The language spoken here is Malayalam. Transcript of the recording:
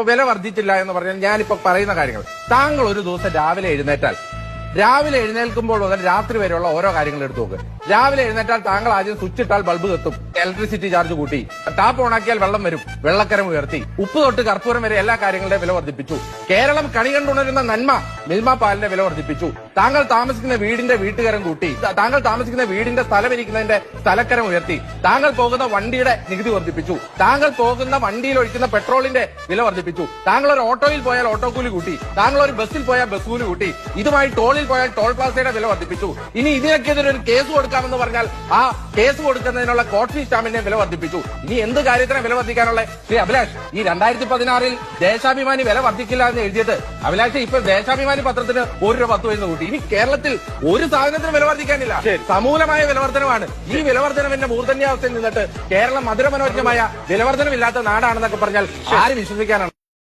വില വർദ്ധിച്ചില്ല എന്ന് പറഞ്ഞാൽ ഞാനിപ്പോ പറയുന്ന കാര്യങ്ങൾ താങ്കൾ ഒരു ദിവസം രാവിലെ എഴുന്നേൽക്കുമ്പോൾ മുതൽ രാത്രി വരെയുള്ള ഓരോ കാര്യങ്ങൾ എടുത്തു നോക്ക്. രാവിലെ എഴുന്നേറ്റാൽ താങ്കൾ ആദ്യം സ്വിച്ച് ഇട്ടാൽ ബൾബ് കത്തും, ഇലക്ട്രിസിറ്റി ചാർജ് കൂട്ടി, ടാപ്പ് ഓണാക്കിയാൽ വെള്ളം വരും, വെള്ളക്കരം ഉയർത്തി, ഉപ്പ് തൊട്ട് കർപ്പൂരം വരെ എല്ലാ കാര്യങ്ങളുടെയും വില വർദ്ധിപ്പിച്ചു. കേരളം കണി കണ്ടുണരുന്ന നന്മ മിൽമ പാലിന്റെ വില വർദ്ധിപ്പിച്ചു. താങ്കൾ താമസിക്കുന്ന വീടിന്റെ വീട്ടുകരം കൂട്ടി, താങ്കൾ താമസിക്കുന്ന വീടിന്റെ സ്ഥലമിരിക്കുന്നതിന്റെ സ്ഥലക്കരം ഉയർത്തി, താങ്കൾ പോകുന്ന വണ്ടിയുടെ നികുതി വർദ്ധിപ്പിച്ചു, താങ്കൾ പോകുന്ന വണ്ടിയിൽ ഒഴിക്കുന്ന പെട്രോളിന്റെ വില വർദ്ധിപ്പിച്ചു, താങ്കൾ ഒരു ഓട്ടോയിൽ പോയാൽ ഓട്ടോ കൂലി കൂട്ടി, താങ്കൾ ഒരു ബസ്സിൽ പോയാൽ ബസ് കൂലി കൂട്ടി, ഇതുമായി ടോളിൽ പോയാൽ ടോൾ പ്ലാസയുടെ വില വർദ്ധിപ്പിച്ചു. ഇനി ഇതിനൊക്കെതിരെ ഒരു കേസ് കൊടുക്കാമെന്ന് പറഞ്ഞാൽ ആ കേസ് കൊടുക്കുന്നതിനുള്ള കോർട്ട് ഫീ സ്റ്റാമ്പിന്റെ വില വർദ്ധിപ്പിച്ചു. ഇനി എന്ത് കാര്യത്തിനാണ് വില വർദ്ധിക്കാനുള്ള? ശ്രീ അഭിലാഷ്, ഈ 2016 ദേശാഭിമാനി വില വർദ്ധിക്കില്ല എന്ന് എഴുതിയത് അഭിലാഷ് ഇപ്പൊ ദേശാഭിമാനി പത്രത്തിന് 1 രൂപ 10 പൈസ കൂട്ടി. ഇനി കേരളത്തിൽ ഒരു സാധനത്തിന് വില വർദ്ധിക്കാനില്ല, സമൂലമായ വിലവർദ്ധനമാണ്. ഈ വിലവർദ്ധനവിന്റെ മൂർധന്യാവസ്ഥയിൽ നിന്നിട്ട് കേരളം മധുരമനോജ്ഞമായ വിലവർദ്ധനമില്ലാത്ത നാടാണെന്നൊക്കെ പറഞ്ഞാൽ ആര് വിശ്വസിക്കാനാണ്?